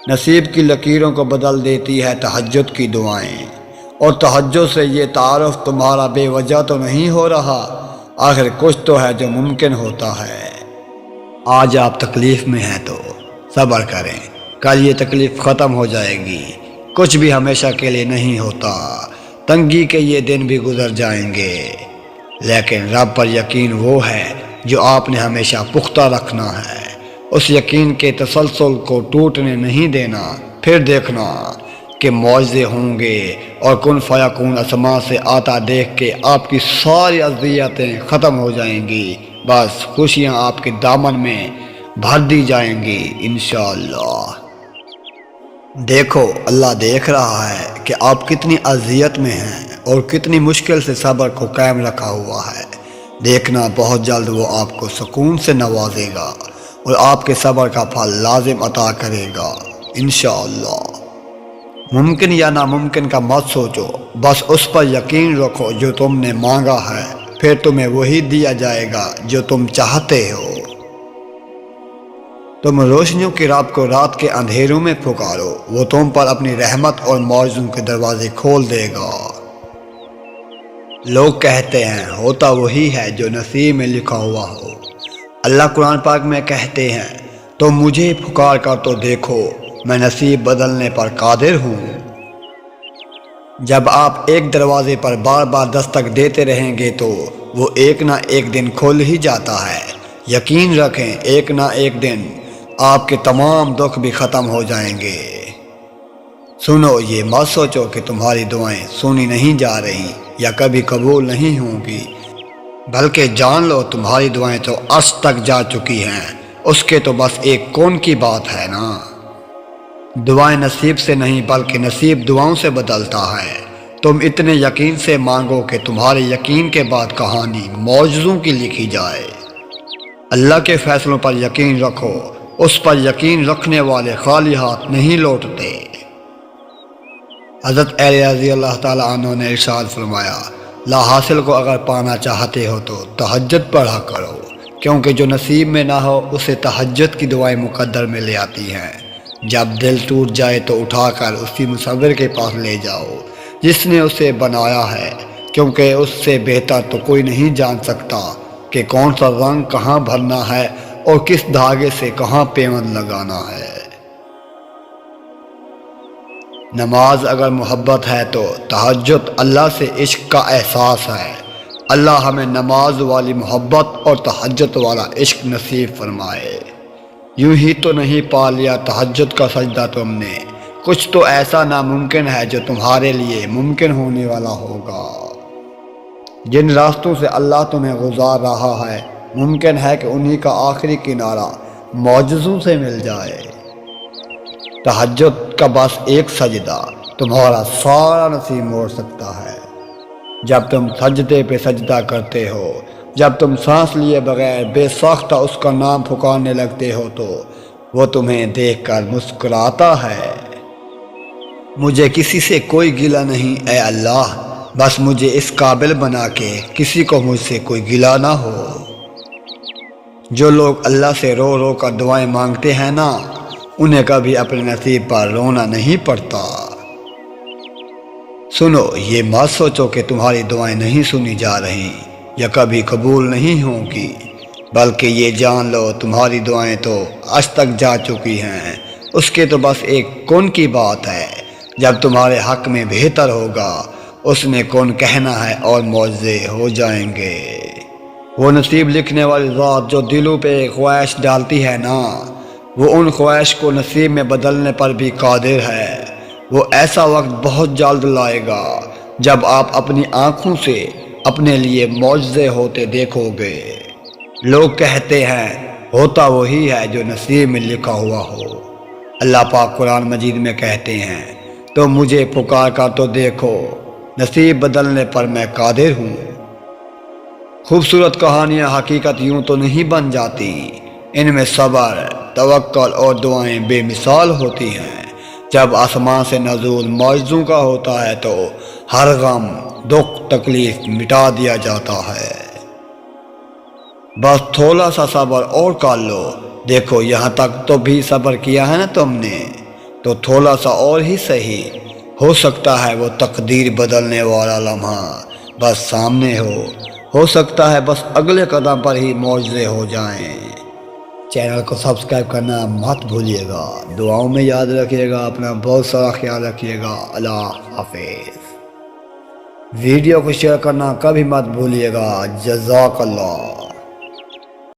نصیب کی لکیروں کو بدل دیتی ہے تہجد کی دعائیں، اور تہجد سے یہ تعارف تمہارا بے وجہ تو نہیں ہو رہا، آخر کچھ تو ہے جو ممکن ہوتا ہے۔ آج آپ تکلیف میں ہیں تو صبر کریں، کل یہ تکلیف ختم ہو جائے گی۔ کچھ بھی ہمیشہ کے لیے نہیں ہوتا، تنگی کے یہ دن بھی گزر جائیں گے، لیکن رب پر یقین وہ ہے جو آپ نے ہمیشہ پختہ رکھنا ہے، اس یقین کے تسلسل کو ٹوٹنے نہیں دینا۔ پھر دیکھنا کہ معجزے ہوں گے اور کن فیکون اسما سے آتا دیکھ کے آپ کی ساری اذیتیں ختم ہو جائیں گی، بس خوشیاں آپ کے دامن میں بھر دی جائیں گی انشاءاللہ۔ دیکھو اللہ دیکھ رہا ہے کہ آپ کتنی اذیت میں ہیں اور کتنی مشکل سے صبر کو قائم رکھا ہوا ہے۔ دیکھنا بہت جلد وہ آپ کو سکون سے نوازے گا اور آپ کے صبر کا پھل لازم عطا کرے گا انشاءاللہ۔ ممکن یا ناممکن کا مت سوچو، بس اس پر یقین رکھو جو تم نے مانگا ہے، پھر تمہیں وہی دیا جائے گا جو تم چاہتے ہو۔ تم روشنیوں کی رب کو رات کے اندھیروں میں پکارو، وہ تم پر اپنی رحمت اور معجزوں کے دروازے کھول دے گا۔ لوگ کہتے ہیں ہوتا وہی ہے جو نصیب میں لکھا ہوا ہو۔ اللہ قرآن پاک میں کہتے ہیں تم مجھے پکار کر تو دیکھو، میں نصیب بدلنے پر قادر ہوں۔ جب آپ ایک دروازے پر بار بار دستک دیتے رہیں گے تو وہ ایک نہ ایک دن کھل ہی جاتا ہے۔ یقین رکھیں ایک نہ ایک دن آپ کے تمام دکھ بھی ختم ہو جائیں گے۔ سنو، یہ مت سوچو کہ تمہاری دعائیں سنی نہیں جا رہی یا کبھی قبول نہیں ہوں گی، بلکہ جان لو تمہاری دعائیں تو عرش تک جا چکی ہیں، اس کے تو بس ایک کون کی بات ہے نا۔ دعائیں نصیب سے نہیں بلکہ نصیب دعاؤں سے بدلتا ہے۔ تم اتنے یقین سے مانگو کہ تمہارے یقین کے بعد کہانی معجزوں کی لکھی جائے۔ اللہ کے فیصلوں پر یقین رکھو، اس پر یقین رکھنے والے خالی ہاتھ نہیں لوٹتے۔ حضرت علی رضی اللہ تعالیٰ عنہ نے ارشاد فرمایا، لا حاصل کو اگر پانا چاہتے ہو تو تہجد پڑھا کرو، کیونکہ جو نصیب میں نہ ہو اسے تہجد کی دعائیں مقدر میں لے آتی ہیں۔ جب دل ٹوٹ جائے تو اٹھا کر اسی مصور کے پاس لے جاؤ جس نے اسے بنایا ہے، کیونکہ اس سے بہتر تو کوئی نہیں جان سکتا کہ کون سا رنگ کہاں بھرنا ہے اور کس دھاگے سے کہاں پیوند لگانا ہے۔ نماز اگر محبت ہے تو تہجد اللہ سے عشق کا احساس ہے۔ اللہ ہمیں نماز والی محبت اور تہجد والا عشق نصیب فرمائے۔ یوں ہی تو نہیں پا لیا تہجد کا سجدہ تم نے، کچھ تو ایسا ناممکن ہے جو تمہارے لیے ممکن ہونے والا ہوگا۔ جن راستوں سے اللہ تمہیں گزار رہا ہے، ممکن ہے کہ انہی کا آخری کنارہ معجزوں سے مل جائے۔ تہجد کا بس ایک سجدہ تمہارا سارا نصیب موڑ سکتا ہے۔ جب تم سجدے پہ سجدہ کرتے ہو، جب تم سانس لیے بغیر بے ساختہ اس کا نام پکارنے لگتے ہو تو وہ تمہیں دیکھ کر مسکراتا ہے۔ مجھے کسی سے کوئی گلہ نہیں اے اللہ، بس مجھے اس قابل بنا کے کسی کو مجھ سے کوئی گلہ نہ ہو۔ جو لوگ اللہ سے رو رو کر دعائیں مانگتے ہیں نا، انہیں کبھی اپنے نصیب پر رونا نہیں پڑتا۔ سنو، یہ مت سوچو کہ تمہاری دعائیں نہیں سنی جا رہی یا کبھی قبول نہیں ہوں گی، بلکہ یہ جان لو تمہاری دعائیں تو عرش تک جا چکی ہیں، اس کے تو بس ایک کن کی بات ہے۔ جب تمہارے حق میں بہتر ہوگا اس نے کن کہنا ہے اور معجزے ہو جائیں گے۔ وہ نصیب لکھنے والی ذات جو دلوں پہ خواہش ڈالتی ہے نا، وہ ان خواہش کو نصیب میں بدلنے پر بھی قادر ہے۔ وہ ایسا وقت بہت جلد لائے گا جب آپ اپنی آنکھوں سے اپنے لیے معجزے ہوتے دیکھو گے۔ لوگ کہتے ہیں ہوتا وہی ہے جو نصیب میں لکھا ہوا ہو۔ اللہ پاک قرآن مجید میں کہتے ہیں تو مجھے پکار کر تو دیکھو، نصیب بدلنے پر میں قادر ہوں۔ خوبصورت کہانیاں حقیقت یوں تو نہیں بن جاتی، ان میں صبر، توکل اور دعائیں بے مثال ہوتی ہیں۔ جب آسمان سے نزول معجزوں کا ہوتا ہے تو ہر غم، دکھ، تکلیف مٹا دیا جاتا ہے۔ بس تھوڑا سا صبر اور کر لو۔ دیکھو یہاں تک تو بھی صبر کیا ہے نا تم نے، تو تھوڑا سا اور ہی صحیح، ہو سکتا ہے وہ تقدیر بدلنے والا لمحہ بس سامنے ہو سکتا ہے بس اگلے قدم پر ہی معجزے ہو جائیں۔ چینل کو سبسکرائب کرنا مت بھولیے گا، دعاؤں میں یاد رکھیے گا، اپنا بہت سارا خیال رکھیے گا۔ اللہ حافظ۔ ویڈیو کو شیئر کرنا کبھی مت بھولیے گا۔ جزاک اللہ۔